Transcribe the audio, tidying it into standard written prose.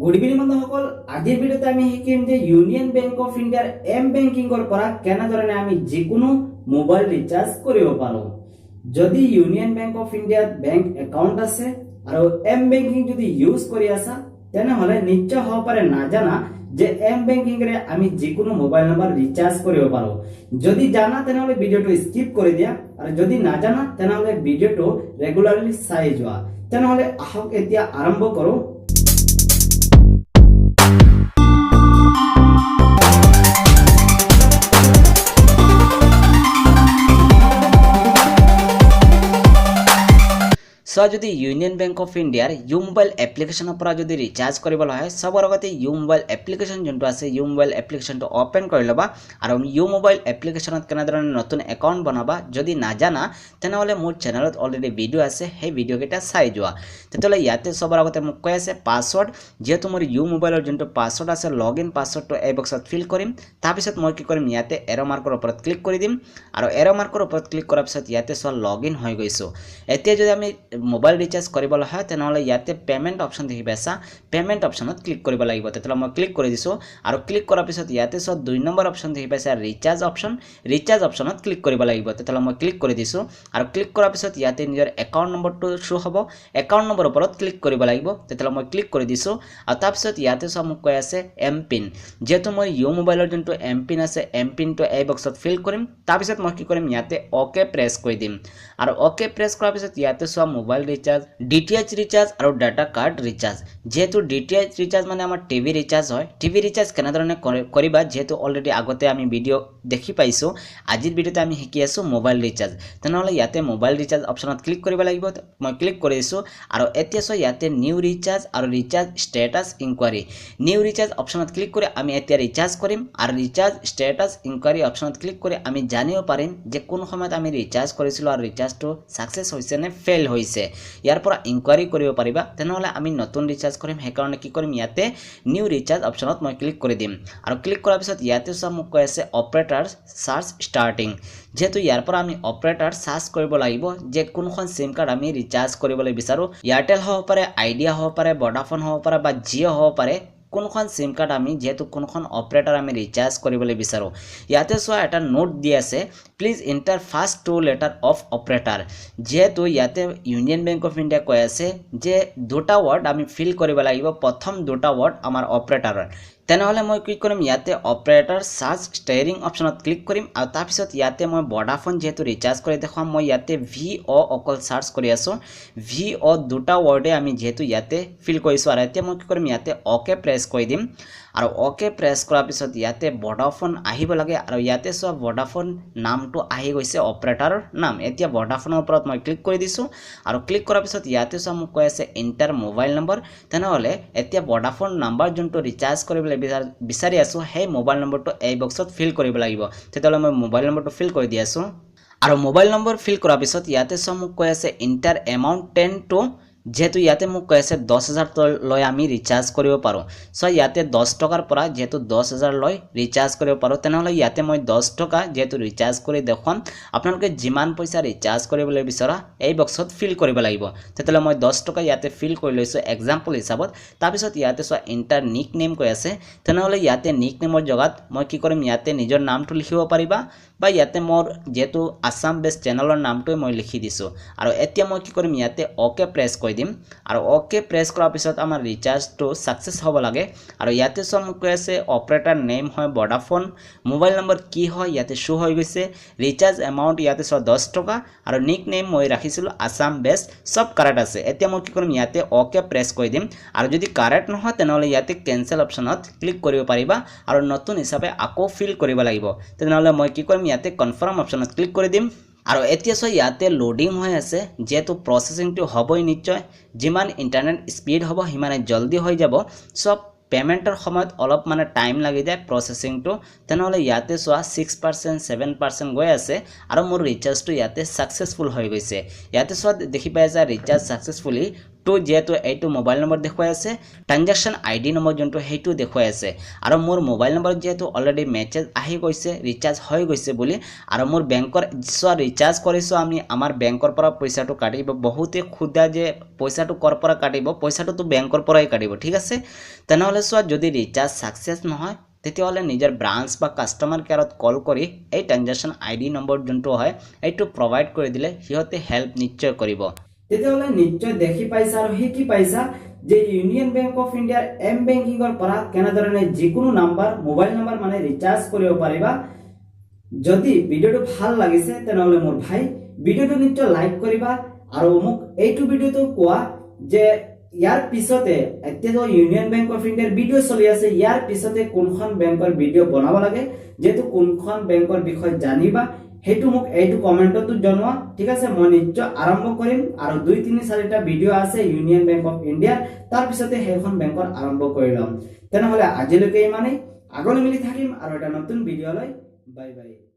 Good evening বন্ধুসকল, আজিৰ ভিডিঅ'তে আমি শিকিম যে ইউনিয়ন বেংক অফ ইণ্ডিয়াৰ এম বেংকিংৰ পৰা কেনেধৰণে আমি যিকোনো মোবাইল ৰিচাৰ্জ কৰিব পাৰোঁ। যদি ইউনিয়ন বেংক অফ ইণ্ডিয়াত বেংক একাউণ্ট আছে আৰু এম বেংকিং যদি ইউজ কৰি আছা তেনেহলে নিশ্চয় হ'ব পাৰে নাজানা যে এম বেংকিংৰে আমি যিকোনো মোবাইল নম্বৰ ৰিচাৰ্জ কৰিব পাৰোঁ। যদি জানা তেনেহলে ভিডিঅ'টো স্কিপ কৰি দিয়া আৰু যদি নাজানা তেনেহলে ভিডিঅ'টো ৰেগুলাৰলি চাই যোৱা। তেনেহলে আহক এতিয়া আৰম্ভ কৰোঁ। সো যদি ইউনিয়ন বেংক অফ ইণ্ডিয়াৰ ইউ মোবাইল এপ্লিকেশ্যনৰ পৰা যদি ৰিচাৰ্জ কৰিবলৈ হয় সবৰ আগতে ইউ মোবাইল এপ্লিকেশ্যন যোনটো আছে ইউ মোবাইল এপ্লিকেশ্যনটো ওপেন কৰি ল'বা আৰু ইউ মোবাইল এপ্লিকেশ্যনত কেনেধৰণে নতুন একাউণ্ট বনাবা যদি নাজানা তেনেহ'লে মোৰ চেনেলত অলৰেডি ভিডিঅ' আছে, সেই ভিডিঅ'কেইটা চাই যোৱা। তেতিয়াহ'লে ইয়াতে সবৰ আগতে মোক কৈ আছে পাছৱৰ্ড, যিহেতু মোৰ ইউ মোবাইলৰ যোনটো পাছৱৰ্ড আছে লগ ইন পাছৱৰ্ডটো এই বক্সত ফিল কৰিম। তাৰপিছত মই কি কৰিম, ইয়াতে এৰ' মাৰ্কৰ ওপৰত ক্লিক কৰি দিম আৰু এৰ' মাৰ্কৰ ওপৰত ক্লিক কৰাৰ পিছত ইয়াতে চোৱা লগ ইন হৈ গৈছোঁ। এতিয়া যদি আমি মোবাইল ৰিচাৰ্জ কৰিবলৈ হয় তেনেহ'লে ইয়াতে পেমেণ্ট অপশ্যন দেখি পাইছা, পেমেণ্ট অপশ্যনত ক্লিক কৰিব লাগিব। তেতিয়াহ'লে মই ক্লিক কৰি দিছোঁ আৰু ক্লিক কৰাৰ পিছত ইয়াতে চোৱা 2 নম্বৰ অপশ্যন দেখি পাইছা ৰিচাৰ্জ অপশ্যন, ৰিচাৰ্জ অপশ্যনত ক্লিক কৰিব লাগিব। তেতিয়াহ'লে মই ক্লিক কৰি দিছোঁ আৰু ক্লিক কৰাৰ পিছত ইয়াতে নিজৰ একাউণ্ট নম্বৰটো শ্ব' হ'ব, একাউণ্ট নম্বৰ ওপৰত ক্লিক কৰিব লাগিব। তেতিয়াহ'লে মই ক্লিক কৰি দিছোঁ আৰু তাৰপিছত ইয়াতে চোৱা মোক কৈ আছে এম পিন, যিহেতু মই ইউ মোবাইলৰ যোনটো এম পিন আছে এম পিনটো এই বক্সত ফিল কৰিম। তাৰপিছত মই কি কৰিম, ইয়াতে অ'কে প্ৰেছ কৰি দিম আৰু অ'কে প্ৰেছ কৰাৰ পিছত ইয়াতে চোৱা মোবাইল ৰিচাৰ্জ, ডিটিএইচ ৰিচাৰ্জ আৰু ডাটা কাৰ্ড ৰিচাৰ্জ। যেহেতু ডিটিএইচ ৰিচাৰ্জ মানে আমাৰ টিভি ৰিচাৰ্জ হয়, টিভি ৰিচাৰ্জ কেনেধৰণে কৰিবা যিহেতু অলৰেডি আগতে আমি ভিডিঅ' দেখি পাইছোঁ, আজিৰ ভিডিঅ'তে আমি শিকি আছোঁ মোবাইল ৰিচাৰ্জ। তেনেহ'লে ইয়াতে মোবাইল ৰিচাৰ্জ অপশ্যনত ক্লিক কৰিব লাগিব। মই ক্লিক কৰি দিছোঁ আৰু এতিয়া চোৱা ইয়াতে নিউ ৰিচাৰ্জ আৰু recharge status enquiry, new recharge অপশ্যনত ক্লিক কৰি আমি এতিয়া ৰিচাৰ্জ কৰিম আৰু ৰিচাৰ্জ ষ্টেটাছ ইনকুৱাৰী অপশ্যনত ক্লিক কৰি আমি জানিব পাৰিম যে কোন সময়ত আমি ৰিচাৰ্জ কৰিছিলোঁ আৰু ৰিচাৰ্জটো ছাকচেছ হৈছে নে ফেইল হৈছে। ইয়াৰ পৰা ইনকুৱাৰী কৰিব পাৰিবা। তেনেহ'লে আমি নতুন ৰিচাৰ্জ কৰিম, সেইকাৰণে কি কৰিম, ইয়াতে নিউ ৰিচাৰ্জ অপশ্যনত মই ক্লিক কৰি দিম আৰু ক্লিক কৰাৰ পিছত ইয়াতে চোৱা মোক কৈ আছে অপাৰেটাৰ চাৰ্জ ষ্টাৰ্টিং। যেহেতু ইয়াৰ পৰা আমি অপাৰেটাৰ চাৰ্জ কৰিব লাগিব যে কোনখন চিম কাৰ্ড আমি ৰিচাৰ্জ কৰিবলৈ বিচাৰোঁ। এয়াৰটেল হ'ব পাৰে, আইডিয়া হ'ব পাৰে, ভোডাফোন হ'ব পাৰে বা জিঅ' হ'ব পাৰে, কোনখন চিম কাৰ্ড আমি যেহেতু কোনখন অপাৰেটাৰ আমি ৰিচাৰ্জ কৰিবলৈ বিচাৰোঁ। ইয়াতে চোৱা এটা নোট দি আছে, please enter first 2 letter of operator. যেহেতু ইয়াতে ইউনিয়ন বেংক অফ ইণ্ডিয়া কৈ আছে যে 2টা ৱৰ্ড আমি ফিল কৰিব লাগিব, প্ৰথম 2টা ৱৰ্ড আমাৰ অপাৰেটাৰৰ। তেনেহ'লে মই কি কৰিম, ইয়াতে অপাৰেটাৰ চাৰ্জ ষ্টেয়াৰিং অপশ্যনত ক্লিক কৰিম আৰু তাৰপিছত ইয়াতে মই ভোডাফোন যিহেতু ৰিচাৰ্জ কৰি দেখুৱাম, মই ইয়াতে VO অকল চাৰ্জ কৰি আছোঁ। VO 2টা ৱৰ্ডে আমি যিহেতু ইয়াতে ফিল কৰিছোঁ আৰু এতিয়া মই কি কৰিম, ইয়াতে অ'কে প্ৰেছ কৰি দিম আৰু অ'কে প্ৰেছ কৰাৰ পিছত ইয়াতে ভোডাফোন আহিব লাগে আৰু ইয়াতে চোৱা ভোডাফোন নামটো আহি গৈছে অপাৰেটাৰৰ নাম। এতিয়া ভোডাফোনৰ ওপৰত মই ক্লিক কৰি দিছোঁ আৰু ক্লিক কৰাৰ পিছত ইয়াতে চোৱা মোক কৈ আছে এণ্টাৰ মোবাইল নম্বৰ। তেনেহ'লে এতিয়া ভোডাফোন নাম্বাৰ যোনটো ৰিচাৰ্জ কৰিবলৈ বিচাৰি আছোঁ সেই মোবাইল নম্বৰটো এই বক্সত ফিল কৰিব লাগিব। তেতিয়াহ'লে মই মোবাইল নম্বৰটো ফিল কৰি দি আছোঁ আৰু মোবাইল নম্বৰ ফিল কৰাৰ পিছত ইয়াতে চোৱা মোক কৈ আছে এণ্টাৰ এমাউণ্ট 10 to, যেহেতু ইয়াতে মোক কৈ আছে 10,000 লৈ আমি ৰিচাৰ্জ কৰিব পাৰোঁ। চ' ইয়াতে 10 টকাৰ পৰা যেহেতু 10,000 লৈ ৰিচাৰ্জ কৰিব পাৰোঁ, তেনেহ'লে ইয়াতে মই 10 টকা যিহেতু ৰিচাৰ্জ কৰি দেখুৱাম। আপোনালোকে যিমান পইচা ৰিচাৰ্জ কৰিবলৈ বিচৰা এই বক্সত ফিল কৰিব লাগিব। তেতিয়াহ'লে মই 10 টকা ইয়াতে ফিল কৰি লৈছোঁ এক্সাম্পল হিচাপত। তাৰপিছত ইয়াতে চোৱা এণ্টাৰ নিক নেম কৈ আছে, তেনেহ'লে ইয়াতে নিক নেমৰ জেগাত মই কি কৰিম, ইয়াতে নিজৰ নামটো লিখিব পাৰিবা বা ইয়াতে মোৰ যেহেতু আছাম বেষ্ট চেনেলৰ নামটোৱে মই লিখি দিছোঁ আৰু এতিয়া মই কি কৰিম, ইয়াতে অ'কে প্ৰেছ কৰি দিম আৰু অ'কে প্ৰেছ কৰাৰ পিছত আমাৰ ৰিচাৰ্জটো ছাকচেছ হ'ব লাগে। আৰু ইয়াতে চোৱা মোক কৈ আছে অপাৰেটাৰ নেম হয় ভোডাফোন, মোবাইল নম্বৰ কি হয় ইয়াতে শ্ব' হৈ গৈছে, ৰিচাৰ্জ এমাউণ্ট ইয়াতে চোৱা 10 টকা আৰু নিক নেম মই ৰাখিছিলোঁ আছাম বেষ্ট, চব কাৰেক্ট আছে। এতিয়া মই কি কৰিম, ইয়াতে অ'কে প্ৰেছ কৰি দিম আৰু যদি কাৰেক্ট নহয় তেনেহ'লে ইয়াতে কেনচেল অপশ্যনত ক্লিক কৰিব পাৰিবা আৰু নতুন হিচাপে আকৌ ফিল কৰিব লাগিব। তেনেহ'লে মই কি কৰিম, ইয়াতে কনফাৰ্ম অপশ্যনত ক্লিক কৰি দিম আৰু এতিয়া চোৱা ইয়াতে লোডিং হৈ আছে, যেহেতু প্ৰচেছিংটো হ'বই নিশ্চয়, যিমান ইণ্টাৰনেট স্পীড হ'ব সিমানে জল্দি হৈ যাব। চব পেমেণ্টৰ সময়ত অলপ মানে টাইম লাগি যায় প্ৰচেছিংটো। তেনেহ'লে ইয়াতে চোৱা 6%, 7% গৈ আছে আৰু মোৰ ৰিচাৰ্জটো ইয়াতে ছাকচেছফুল হৈ গৈছে। ইয়াতে চোৱা দেখি পাই আছে ৰিচাৰ্জ ছাকচেছফুলি টু যেহেতু এইটো মোবাইল নম্বৰ দেখুৱাই আছে ট্ৰানজেকশ্যন আইডি নম্বৰ যোনটো সেইটো দেখুৱাই আছে আৰু মোৰ মোবাইল নম্বৰ যেহেতু অলৰেডি মেছেজ আহি গৈছে ৰিচাৰ্জ হৈ গৈছে বুলি আৰু মোৰ বেংকৰ ৰিচাৰ্জ কৰিছো আমি আমাৰ বেংকৰ পৰা পইচাটো কাটিব বহুতে খুদা যে পইচাটো কৰ পৰা কাটিব পইচাটো তো বেংকৰ পৰাই কাটিব ঠিক আছে তেনেহলে যদি ৰিচাৰ্জ সাকসেস নহয় তেতিয়াহলে নিজৰ ব্ৰাঞ্চ বা কাস্টমাৰ কেয়াৰত কল কৰি এই ট্ৰানজেকশ্যন আইডি নম্বৰ যোনটো হয় এইটো প্ৰভাইড কৰি দিলে সিহঁতে হেল্প নিশ্চয় কৰিব তেতিয়াহলে নিশ্চয় দেখি পাইছা আৰু শিকি পাইছা যে ইউনিয়ন বেংক অফ ইণ্ডিয়াৰ এম বেংকিংৰ পৰা কেনেধৰণে যিকোনো নাম্বাৰ মোবাইল নাম্বাৰ মানে ৰিচাৰ্জ কৰিব পাৰিবা যদি ভিডিওটো ভাল লাগিছে তেনেহলে মোৰ ভাই ভিডিওটো নিশ্চয় লাইক কৰিবা আৰু মোক এইটো ভিডিওটো কোৱা যে ইয়াৰ পিছতে এতিয়া ইউনিয়ন বেংক অফ ইণ্ডিয়াৰ ভিডিও চলি আছে ইয়াৰ পিছতে কোনখন বেংকৰ ভিডিও বনাব লাগে যেটো কোনখন বেংকৰ বিষয় জানিবা হেতু মোক এইটো কমেন্টত জনোৱা ঠিক আছে মই নিশ্চয় আৰম্ভ কৰিম আৰু 2-3-4টা ভিডিও আছে ইউনিয়ন বেংক অফ ইণ্ডিয়া তাৰ পিছতে হেখন বেংকৰ আৰম্ভ কৰি লম তেনেহলে আজিলৈকে ইমানেই আগলৈ মিলি থাকিম আৰু এটা নতুন ভিডিও লৈ বাই বাই